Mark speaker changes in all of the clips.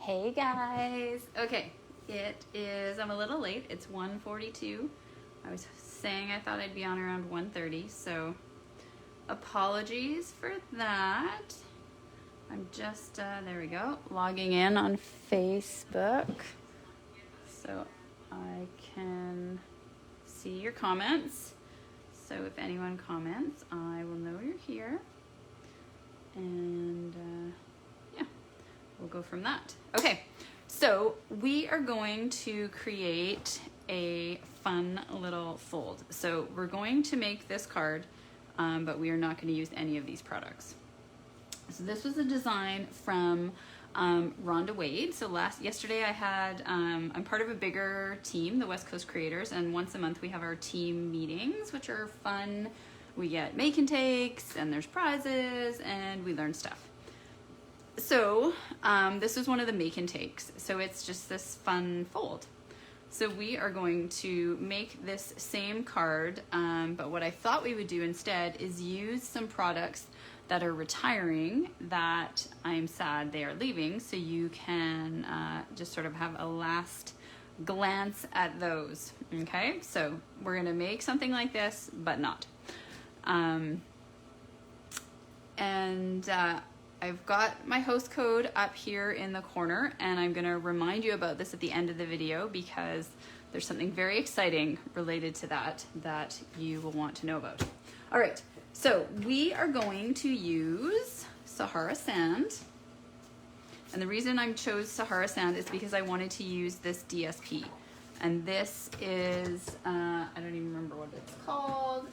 Speaker 1: Hey guys. Okay, it is, I'm a little late. It's 1:42. I was saying I thought I'd be on around 1:30, so apologies for that. I'm just, there we go, logging in on Facebook so I can see your comments. So if anyone comments, I will know you're here. And yeah, we'll go from that. Okay, so we are going to create a fun little fold. So we're going to make this card, but we are not going to use any of these products. So this was a design from Ronda Wade. So yesterday I had, I'm part of a bigger team, the West Coast Creators, and once a month we have our team meetings, which are fun. We get make and takes, and there's prizes, and we learn stuff. So this is one of the make and takes. So it's just this fun fold. So we are going to make this same card, but what I thought we would do instead is use some products that are retiring that I'm sad they are leaving, so you can just sort of have a last glance at those. Okay, so we're gonna make something like this, but not. I've got my host code up here in the corner, and I'm gonna remind you about this at the end of the video because there's something very exciting related to that you will want to know about. All right, so we are going to use Sahara Sand. And the reason I chose Sahara Sand is because I wanted to use this DSP. And this is, I don't even remember what it's called,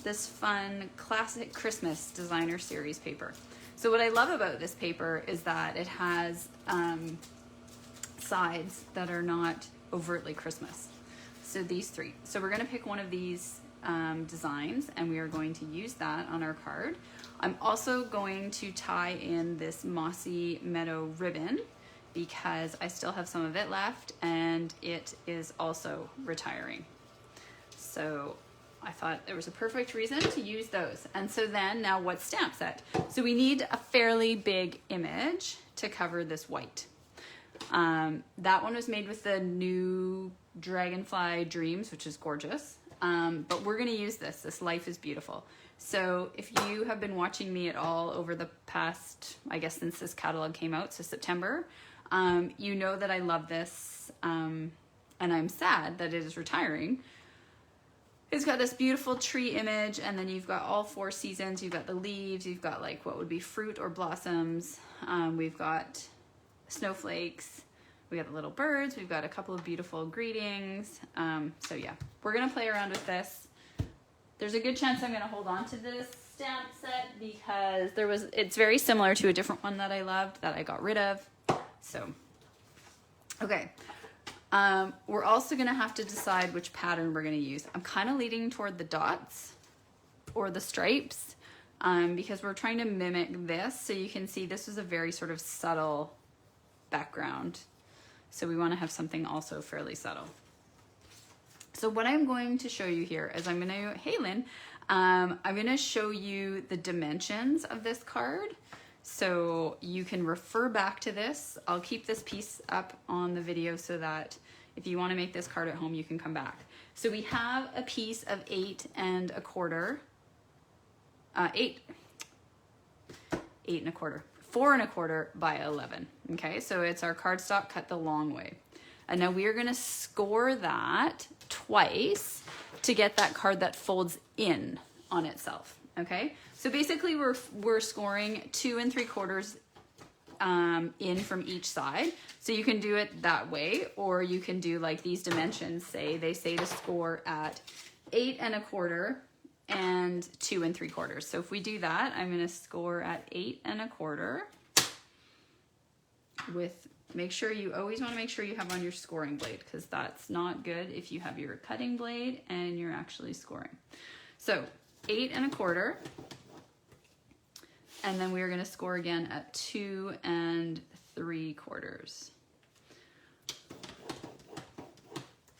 Speaker 1: this fun classic Christmas designer series paper. So what I love about this paper is that it has sides that are not overtly Christmas. So these three. So we're gonna pick one of these designs, and we are going to use that on our card. I'm also going to tie in this Mossy Meadow ribbon because I still have some of it left, and it is also retiring. So I thought there was a perfect reason to use those. And so then now what stamp set? So we need a fairly big image to cover this white. That one was made with the new Dragonfly Dreams, which is gorgeous. But we're gonna use this Life is Beautiful. So if you have been watching me at all over the past, I guess since this catalog came out, so September, you know that I love this, and I'm sad that it is retiring. It's got this beautiful tree image, and then you've got all 4 seasons. You've got the leaves, you've got like what would be fruit or blossoms. We've got snowflakes, we got the little birds, we've got a couple of beautiful greetings. So yeah, we're gonna play around with this. There's a good chance I'm gonna hold on to this stamp set because it's very similar to a different one that I loved that I got rid of. So, okay. We're also gonna have to decide which pattern we're gonna use. I'm kind of leaning toward the dots or the stripes because we're trying to mimic this. So you can see this is a very sort of subtle background. So we wanna have something also fairly subtle. So what I'm going to show you here is hey Lynn, I'm gonna show you the dimensions of this card. So you can refer back to this. I'll keep this piece up on the video so that if you want to make this card at home, you can come back. So we have a piece of 8 1/4, 4 1/4 by 11. Okay, so it's our cardstock cut the long way. And now we are going to score that twice to get that card that folds in on itself. Okay, so basically we're scoring 2 3/4 in from each side. So you can do it that way, or you can do like these dimensions they say to score at 8 1/4 and 2 3/4. So if we do that, I'm going to score at 8 1/4 with, you always want to make sure you have on your scoring blade because that's not good if you have your cutting blade and you're actually scoring. So 8 1/4, and then we are going to score again at 2 3/4.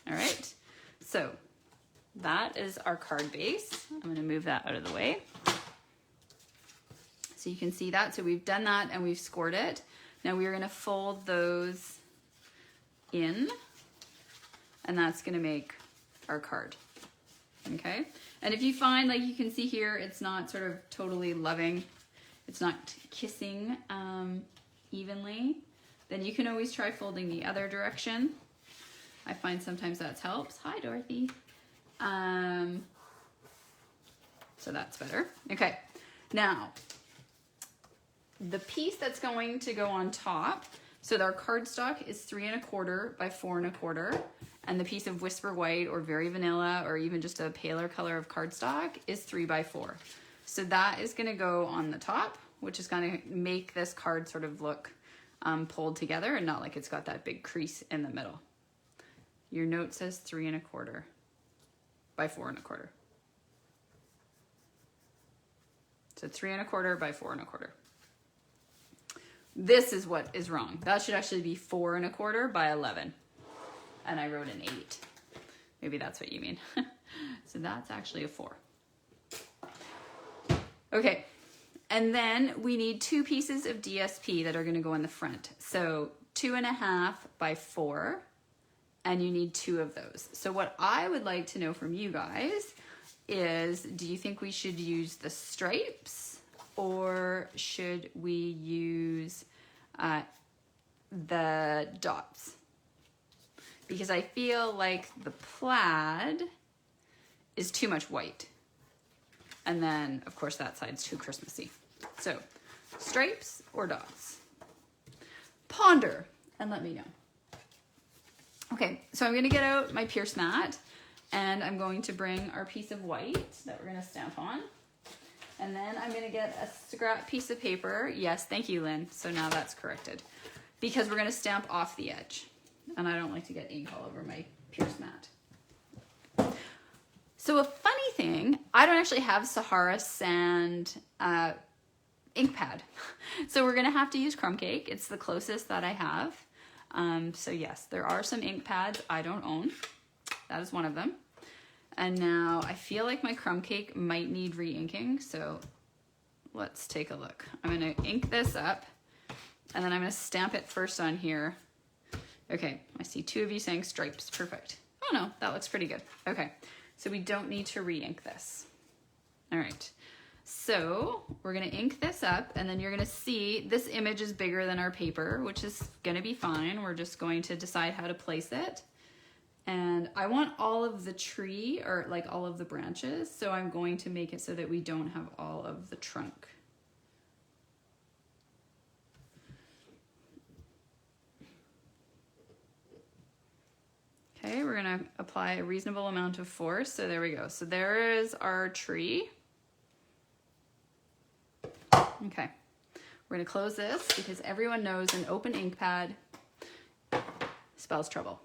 Speaker 1: All right, so that is our card base. I'm going to move that out of the way so you can see that. So we've done that and we've scored it. Now we are gonna fold those in, and that's gonna make our card, okay? And if you find, like you can see here, it's not sort of totally loving, it's not kissing evenly, then you can always try folding the other direction. I find sometimes that helps. Hi, Dorothy. So that's better. Okay, now the piece that's going to go on top, so our cardstock is 3 1/4 by 4 1/4, and the piece of Whisper White or Very Vanilla or even just a paler color of cardstock is 3 by 4. So that is gonna go on the top, which is gonna make this card sort of look pulled together and not like it's got that big crease in the middle. Your note says 3 1/4 by 4 1/4. So 3 1/4 by 4 1/4. This is what is wrong. That should actually be 4 1/4 by 11. And I wrote an 8. Maybe that's what you mean. So that's actually a 4. Okay, and then we need 2 pieces of DSP that are gonna go in the front. So 2 1/2 by 4, and you need 2 of those. So what I would like to know from you guys is, do you think we should use the stripes or should we use the dots? Because I feel like the plaid is too much white. And then, of course, that side's too Christmassy. So, stripes or dots? Ponder and let me know. Okay, so I'm gonna get out my Pierce mat and I'm going to bring our piece of white that we're gonna stamp on. And then I'm gonna get a scrap piece of paper. Yes, thank you, Lynn. So now that's corrected. Because we're gonna stamp off the edge. And I don't like to get ink all over my Pierce mat. So a funny thing, I don't actually have Sahara Sand ink pad. So we're gonna have to use crumb cake. It's the closest that I have. So yes, there are some ink pads I don't own. That is one of them. And now I feel like my crumb cake might need re-inking, so let's take a look. I'm gonna ink this up and then I'm gonna stamp it first on here. Okay, I see 2 of you saying stripes, perfect. Oh no, that looks pretty good. Okay, so we don't need to re-ink this. All right, so we're gonna ink this up and then you're gonna see this image is bigger than our paper, which is gonna be fine. We're just going to decide how to place it. And I want all of the tree, or like all of the branches, so I'm going to make it so that we don't have all of the trunk. Okay, we're gonna apply a reasonable amount of force, so there we go. So there is our tree. Okay, we're gonna close this because everyone knows an open ink pad spells trouble.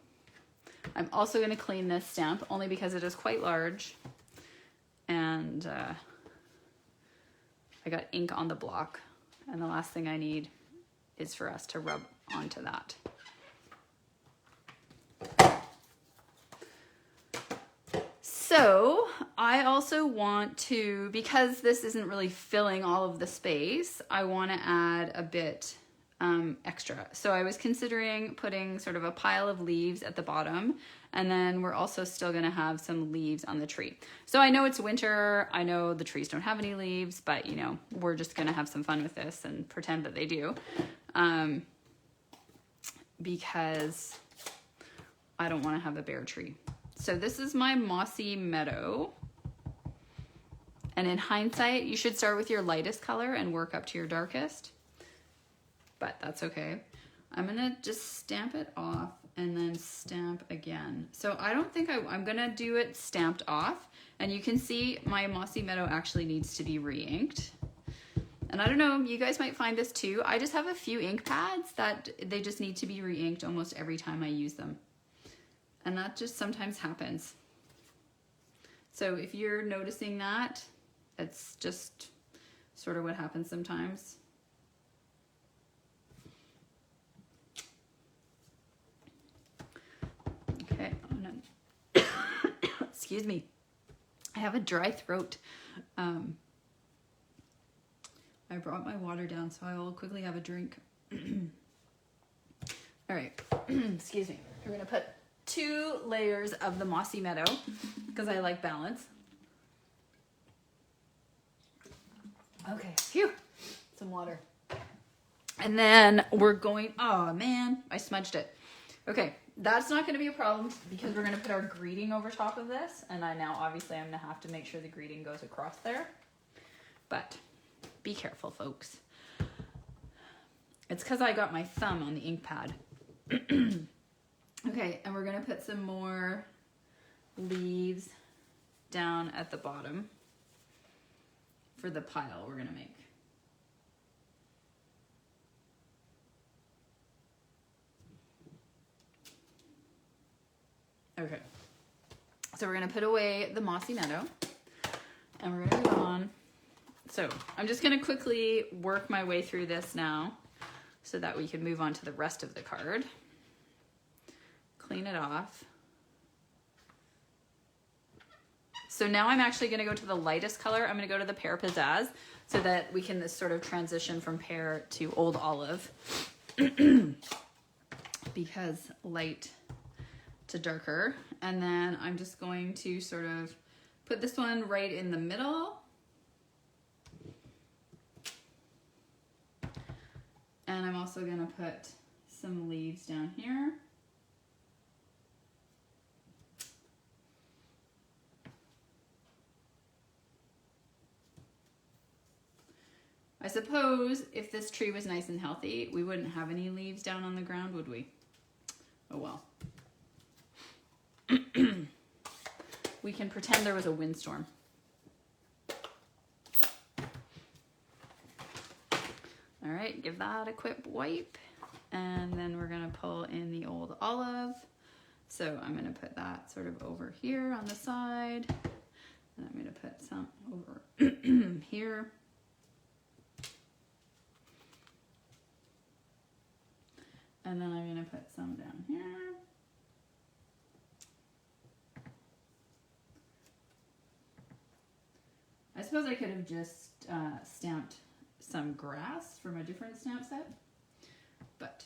Speaker 1: I'm also going to clean this stamp only because it is quite large and I got ink on the block and the last thing I need is for us to rub onto that. So I also want to, because this isn't really filling all of the space, I want to add a bit extra. So I was considering putting sort of a pile of leaves at the bottom, and then we're also still gonna have some leaves on the tree. So I know it's winter, I know the trees don't have any leaves, but you know, we're just gonna have some fun with this and pretend that they do. Because I don't wanna have a bare tree. So this is my Mossy Meadow. And in hindsight, you should start with your lightest color and work up to your darkest. But that's okay. I'm gonna just stamp it off and then stamp again. So I don't think I'm gonna do it stamped off. And you can see my Mossy Meadow actually needs to be re-inked. And I don't know, you guys might find this too. I just have a few ink pads that they just need to be re-inked almost every time I use them. And that just sometimes happens. So if you're noticing that, it's just sort of what happens sometimes. Okay, excuse me. I have a dry throat. I brought my water down, so I will quickly have a drink. All right, excuse me. We're gonna put 2 layers of the Mossy Meadow because I like balance. Okay, phew, some water. And then we're going, oh man, I smudged it. Okay, that's not gonna be a problem because we're gonna put our greeting over top of this. And I now, obviously, I'm gonna have to make sure the greeting goes across there. But be careful, folks. It's because I got my thumb on the ink pad. Okay, and we're gonna put some more leaves down at the bottom for the pile we're gonna make. Okay, so we're gonna put away the Mossy Meadow and we're gonna move on. So I'm just gonna quickly work my way through this now so that we can move on to the rest of the card. Clean it off. So now I'm actually gonna go to the lightest color. I'm gonna go to the Pear Pizzazz so that we can sort of transition from pear to Old Olive because light to darker. And then I'm just going to sort of put this one right in the middle. And I'm also gonna put some leaves down here. I suppose if this tree was nice and healthy, we wouldn't have any leaves down on the ground, would we? Oh well. We can pretend there was a windstorm. All right, give that a quick wipe. And then we're gonna pull in the Old Olive. So I'm gonna put that sort of over here on the side. And I'm gonna put some over here. And then I'm gonna put some down here. I suppose I could have just stamped some grass from a different stamp set, but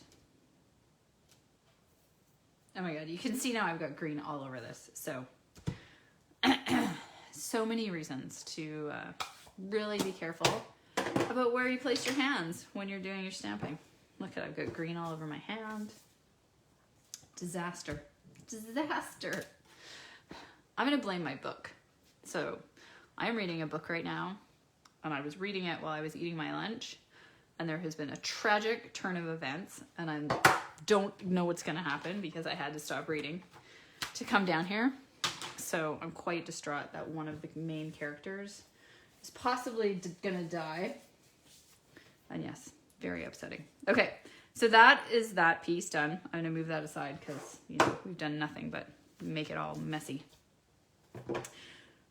Speaker 1: oh my god, you can see now I've got green all over this. So, so many reasons to really be careful about where you place your hands when you're doing your stamping. Look at, I've got green all over my hand. Disaster. Disaster. I'm gonna blame my book. So I'm reading a book right now, and I was reading it while I was eating my lunch, and there has been a tragic turn of events, and I don't know what's gonna happen because I had to stop reading to come down here. So I'm quite distraught that one of the main characters is possibly gonna die. And yes, very upsetting. Okay, so that is that piece done. I'm gonna move that aside because, you know, we've done nothing but make it all messy.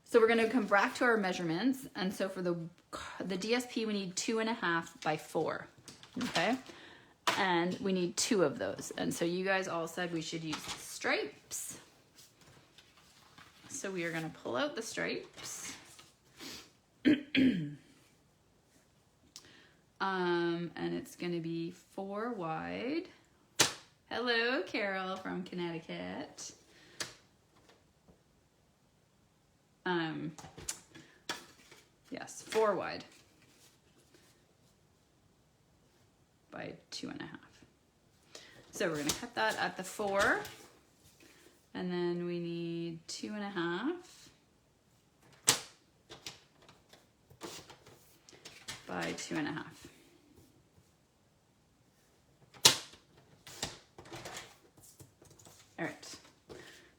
Speaker 1: So we're gonna come back to our measurements. And so for the DSP, we need 2.5 by 4, okay? And we need 2 of those. And so you guys all said we should use stripes. So we are gonna pull out the stripes. And it's gonna be 4 wide. Hello, Carol from Connecticut. Yes, 4 wide by 2.5. So we're gonna cut that at the 4, and then we need 2.5 by 2.5. All right,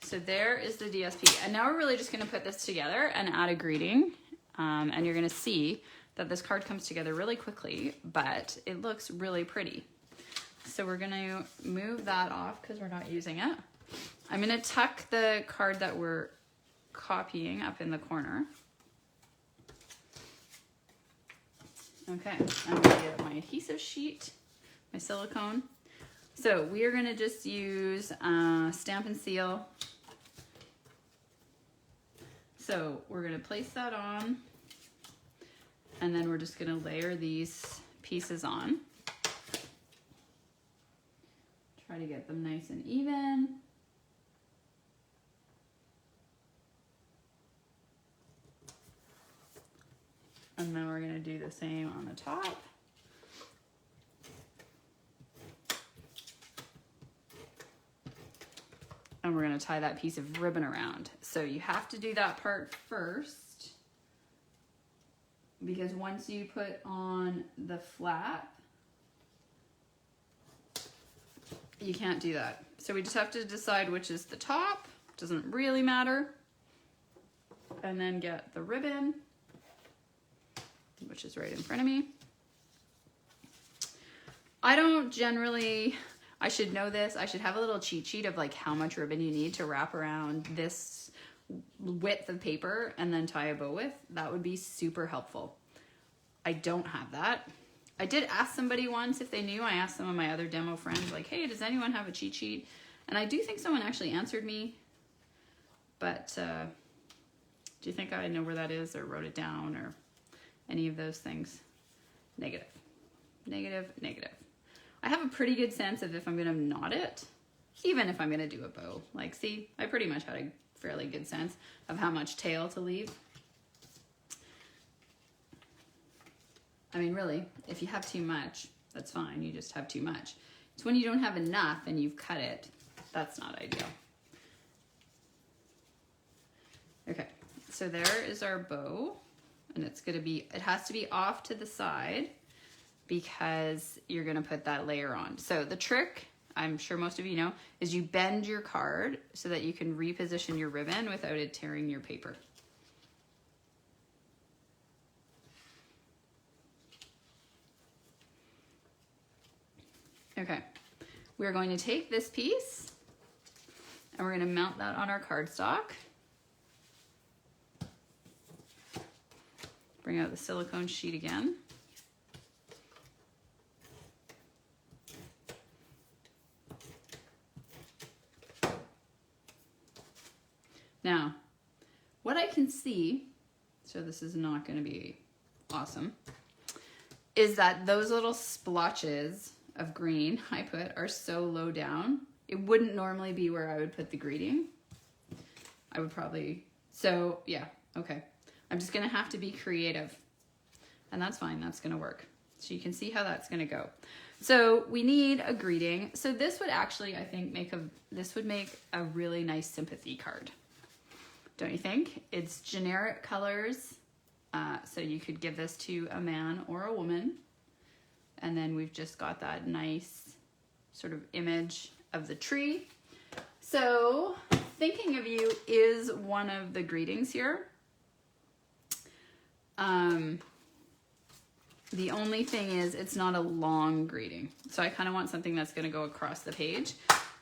Speaker 1: so there is the DSP. And now we're really just gonna put this together and add a greeting. And you're gonna see that this card comes together really quickly, but it looks really pretty. So we're gonna move that off because we're not using it. I'm gonna tuck the card that we're copying up in the corner. Okay, I'm gonna get my adhesive sheet, my silicone. So we are gonna just use Stampin' Seal. So we're gonna place that on, and then we're just gonna layer these pieces on. Try to get them nice and even. And then we're going to do the same on the top. And we're going to tie that piece of ribbon around. So you have to do that part first, because once you put on the flap, you can't do that. So we just have to decide which is the top. Doesn't really matter. And then get the ribbon, which is right in front of me. I don't generally, I should know this, I should have a little cheat sheet of like how much ribbon you need to wrap around this width of paper and then tie a bow with. That would be super helpful. I don't have that. I did ask somebody once if they knew. I asked some of my other demo friends, like, hey, does anyone have a cheat sheet? And I do think someone actually answered me, but do you think I know where that is or wrote it down or any of those things? Negative, negative, negative. I have a pretty good sense of if I'm gonna knot it, even if I'm gonna do a bow. Like, see, I pretty much had a fairly good sense of how much tail to leave. I mean, really, if you have too much, that's fine, you just have too much. It's when you don't have enough and you've cut it, that's not ideal. Okay, so there is our bow, and it's gonna be, it has to be off to the side because you're gonna put that layer on. So the trick, I'm sure most of you know, is you bend your card so that you can reposition your ribbon without it tearing your paper. Okay, we're going to take this piece and we're going to mount that on our cardstock. Bring out the silicone sheet again. Now, what I can see, so this is not going to be awesome, is that those little splotches of green I put are so low down. It wouldn't normally be where I would put the greeting. I would probably, so yeah, okay. I'm just gonna have to be creative, and that's fine, that's gonna work. So you can see how that's gonna go. So we need a greeting. So this would actually, I think, this would make a really nice sympathy card. Don't you think? It's generic colors, so you could give this to a man or a woman. And then we've just got that nice sort of image of the tree. So thinking of you is one of the greetings here. The only thing is it's not a long greeting. So I kind of want something that's going to go across the page.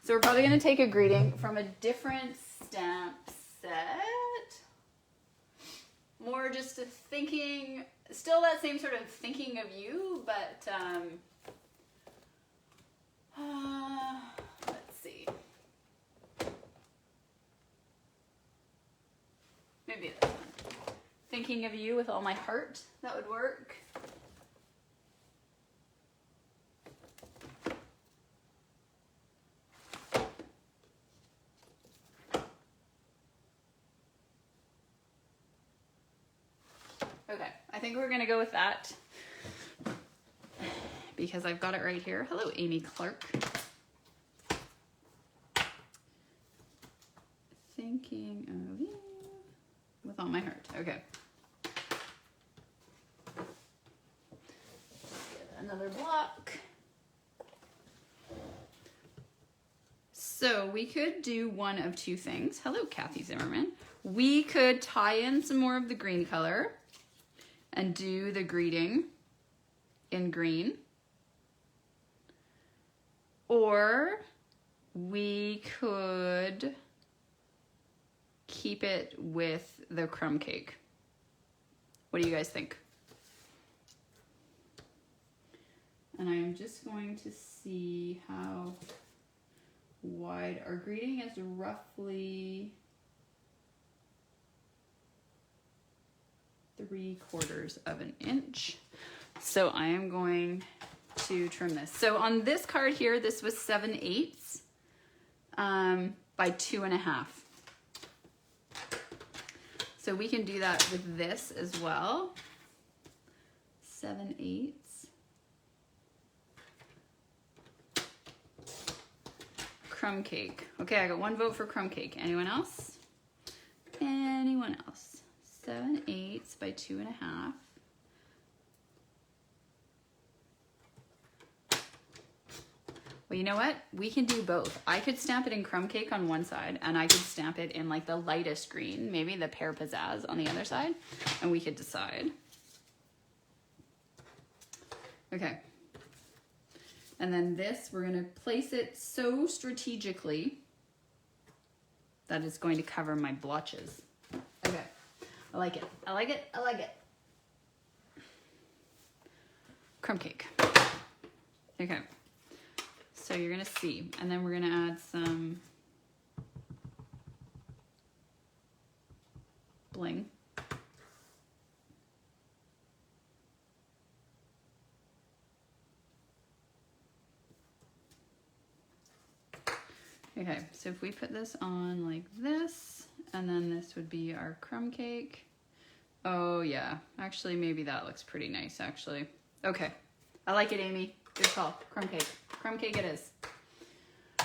Speaker 1: So we're probably going to take a greeting from a different stamp set. More just a thinking, still that same sort of thinking of you, but let's see. Maybe this one. Thinking of you with all my heart, that would work. Okay, I think we're gonna go with that because I've got it right here. Hello, Amy Clark. Thinking of you with all my heart. Okay. Get another block. So we could do one of two things. Hello, Kathy Zimmerman. We could tie in some more of the green color and do the greeting in green. Or we could keep it with the crumb cake. What do you guys think? And I'm just going to see how wide our greeting is. Roughly 3/4 of an inch. So I am going to trim this. So on this card here, this was 7/8 by 2.5. So we can do that with this as well. 7/8. Crumb cake. Okay, I got one vote for crumb cake. Anyone else? Anyone else? 7/8 by 2.5. Well, you know what? We can do both. I could stamp it in crumb cake on one side, and I could stamp it in like the lightest green, maybe the pear pizzazz on the other side, and we could decide. Okay. And then this, we're gonna place it so strategically that it's going to cover my blotches. Okay, I like it, I like it, I like it. Crumb cake. Okay. So you're gonna see, and then we're gonna add some bling. Okay, so if we put this on like this, and then this would be our crumb cake. Oh yeah, actually maybe that looks pretty nice actually. Okay, I like it, Amy. Good call, crumb cake. Crumb cake it is.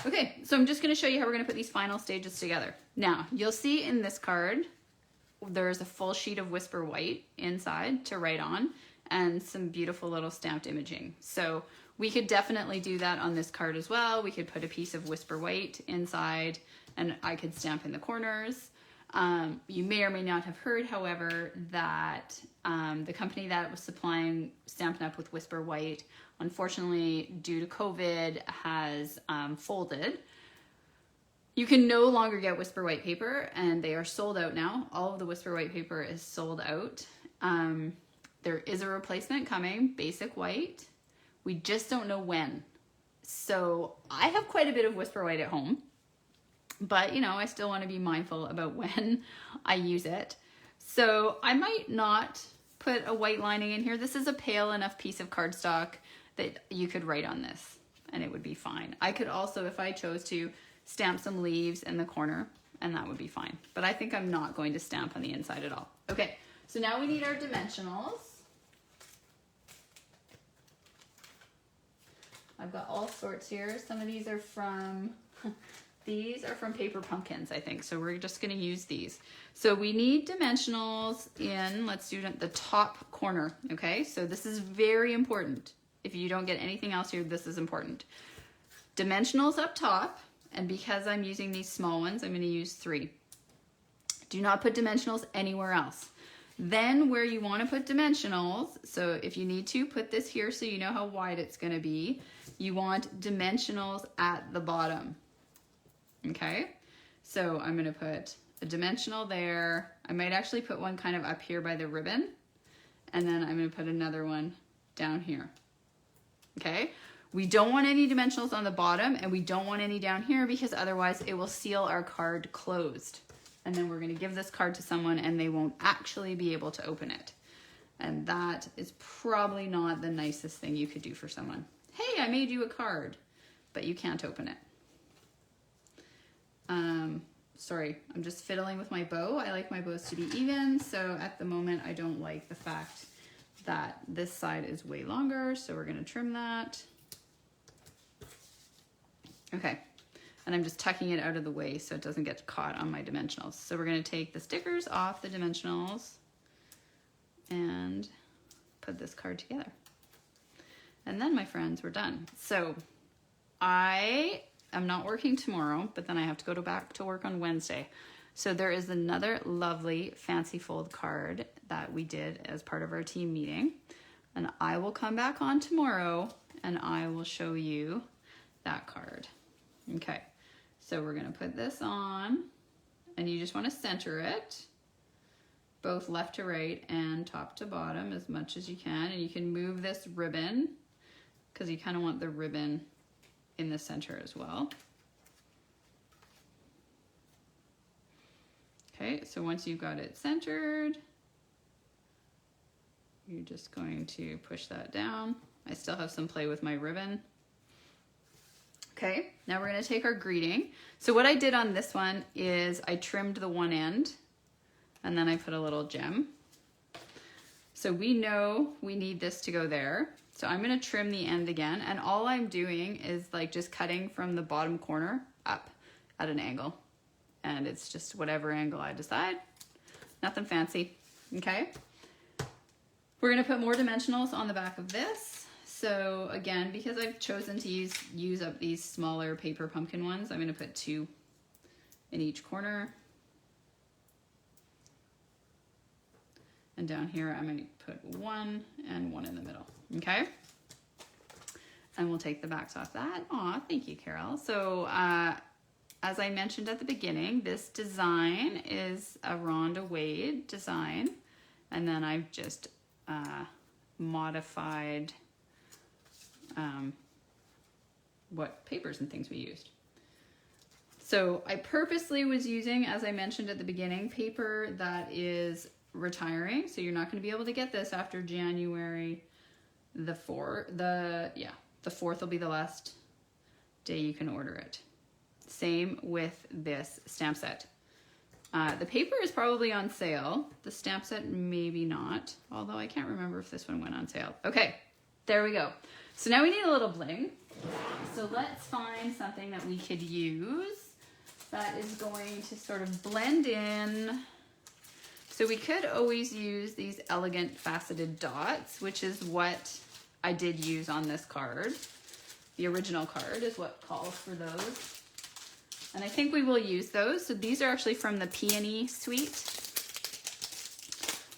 Speaker 1: Okay, so I'm just gonna show you how we're gonna put these final stages together. Now, you'll see in this card, there's a full sheet of Whisper White inside to write on and some beautiful little stamped imaging. So we could definitely do that on this card as well. We could put a piece of Whisper White inside and I could stamp in the corners. You may or may not have heard, however, that the company that was supplying Stampin' Up! With Whisper White, unfortunately, due to COVID, has folded. You can no longer get Whisper White paper, and they are sold out now. All of the Whisper White paper is sold out. There is a replacement coming, Basic White. We just don't know when. So I have quite a bit of Whisper White at home, but you know, I still want to be mindful about when I use it. So I might not put a white lining in here. This is a pale enough piece of cardstock that you could write on this and it would be fine. I could also, if I chose to, stamp some leaves in the corner and that would be fine. But I think I'm not going to stamp on the inside at all. Okay, so now we need our dimensionals. I've got all sorts here. Some of these are from, these are from Paper Pumpkins, I think. So we're just gonna use these. So we need dimensionals in, let's do the top corner, okay? So this is very important. If you don't get anything else here, this is important. Dimensionals up top, and because I'm using these small ones, I'm gonna use 3. Do not put dimensionals anywhere else. Then where you wanna put dimensionals, so if you need to, put this here so you know how wide it's gonna be. You want dimensionals at the bottom, okay? So I'm gonna put a dimensional there. I might actually put one kind of up here by the ribbon, and then I'm gonna put another one down here, okay? We don't want any dimensionals on the bottom, and we don't want any down here because otherwise it will seal our card closed. And then we're gonna give this card to someone and they won't actually be able to open it. And that is probably not the nicest thing you could do for someone. Hey, I made you a card, but you can't open it. Sorry, I'm just fiddling with my bow. I like my bows to be even, so at the moment I don't like the fact that this side is way longer, so we're gonna trim that. Okay, and I'm just tucking it out of the way so it doesn't get caught on my dimensionals. So we're gonna take the stickers off the dimensionals and put this card together. And then, my friends, we're done. So I am not working tomorrow, but then I have to go back to work on Wednesday. So there is another lovely fancy fold card that we did as part of our team meeting. And I will come back on tomorrow and I will show you that card. Okay, so we're gonna put this on and you just wanna center it, both left to right and top to bottom as much as you can. And you can move this ribbon because you kind of want the ribbon in the center as well. Okay, so once you've got it centered, you're just going to push that down I still have some play with my ribbon. Okay, now we're gonna take our greeting. So what I did on this one is I trimmed the one end and then I put a little gem. So we know we need this to go there. So I'm gonna trim the end again, and all I'm doing is like just cutting from the bottom corner up at an angle. And it's just whatever angle I decide. Nothing fancy, okay? We're gonna put more dimensionals on the back of this. So again, because I've chosen to use up these smaller paper pumpkin ones, I'm gonna put 2 in each corner. And down here, I'm gonna put 1 and 1 in the middle, okay? And we'll take the backs off that. Aw, thank you, Carol. So as I mentioned at the beginning, this design is a Ronda Wade design. And then I've just modified what papers and things we used. So I purposely was using, as I mentioned at the beginning, paper that is retiring. So you're not going to be able to get this after January the 4th. The 4th will be the last day you can order it. Same with this stamp set. The paper is probably on sale. The stamp set maybe not, although I can't remember if this one went on sale. Okay, there we go. So now we need a little bling. So let's find something that we could use that is going to sort of blend in. So we could always use these elegant faceted dots, which is what I did use on this card. The original card is what calls for those. And I think we will use those. So these are actually from the Peony suite.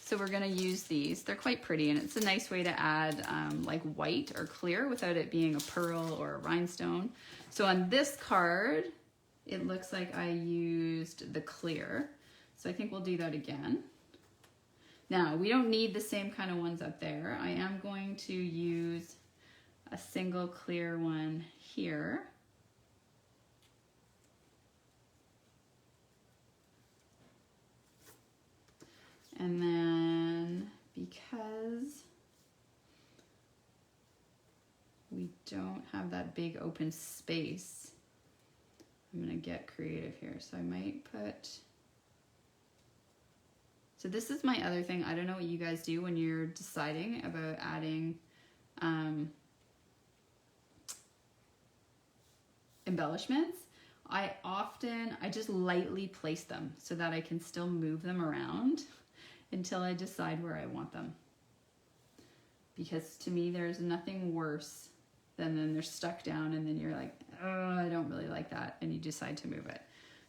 Speaker 1: So we're gonna use these. They're quite pretty, and it's a nice way to add like white or clear without it being a pearl or a rhinestone. So on this card, it looks like I used the clear. So I think we'll do that again. Now, we don't need the same kind of ones up there. I am going to use a single clear one here. And then, because we don't have that big open space, I'm gonna get creative here. So I might put, so this is my other thing. I don't know what you guys do when you're deciding about adding embellishments. I just lightly place them so that I can still move them around until I decide where I want them. Because to me, there's nothing worse than then they're stuck down and then you're like, oh, I don't really like that, and you decide to move it.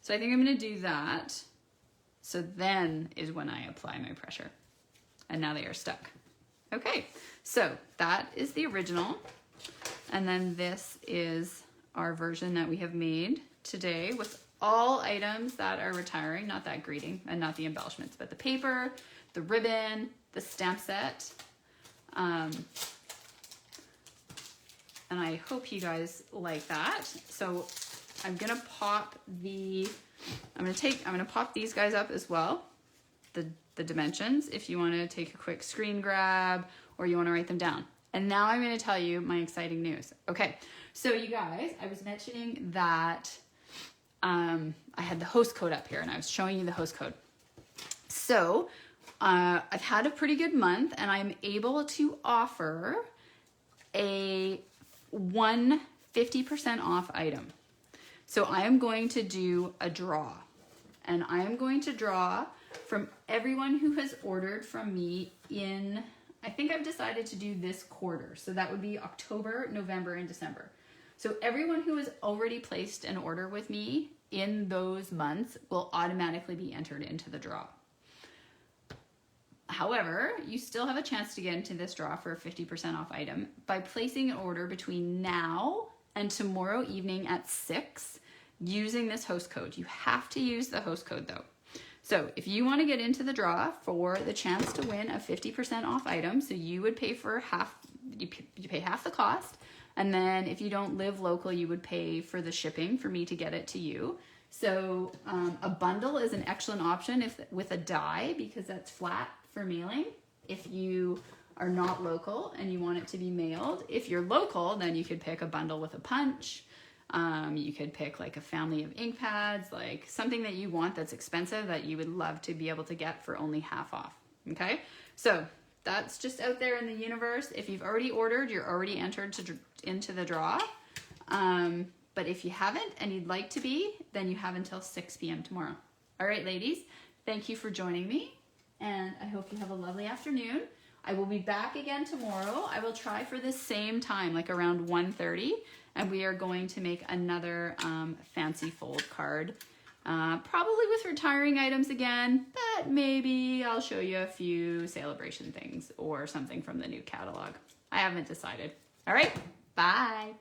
Speaker 1: So I think I'm gonna do that. So then is when I apply my pressure. And now they are stuck. Okay, so that is the original. And then this is our version that we have made today with all items that are retiring, not that greeting and not the embellishments, but the paper, the ribbon, the stamp set. And I hope you guys like that. So I'm gonna pop I'm gonna pop these guys up as well, the dimensions, if you wanna take a quick screen grab or you wanna write them down. And now I'm gonna tell you my exciting news. Okay, so you guys, I was mentioning that I had the host code up here and I was showing you the host code. So I've had a pretty good month and I'm able to offer a 50% off item. So I am going to do a draw, and I am going to draw from everyone who has ordered from me in, I think I've decided to do this quarter. So that would be October, November, and December. So everyone who has already placed an order with me in those months will automatically be entered into the draw. However, you still have a chance to get into this draw for a 50% off item by placing an order between now and tomorrow evening at 6 using this host code. You have to use the host code though. So if you want to get into the draw for the chance to win a 50% off item, so you would pay for you pay half the cost. And then if you don't live local, you would pay for the shipping for me to get it to you. So a bundle is an excellent option with a die, because that's flat for mailing. If you are not local and you want it to be mailed. If you're local, then you could pick a bundle with a punch. You could pick like a family of ink pads, like something that you want that's expensive that you would love to be able to get for only half off. Okay, so that's just out there in the universe. If you've already ordered, you're already entered into the draw. But if you haven't and you'd like to be, then you have until 6 p.m. tomorrow. All right, ladies, thank you for joining me, and I hope you have a lovely afternoon. I will be back again tomorrow. I will try for the same time, like around 1:30, and we are going to make another fancy fold card, probably with retiring items again, but maybe I'll show you a few celebration things or something from the new catalog. I haven't decided. All right, bye.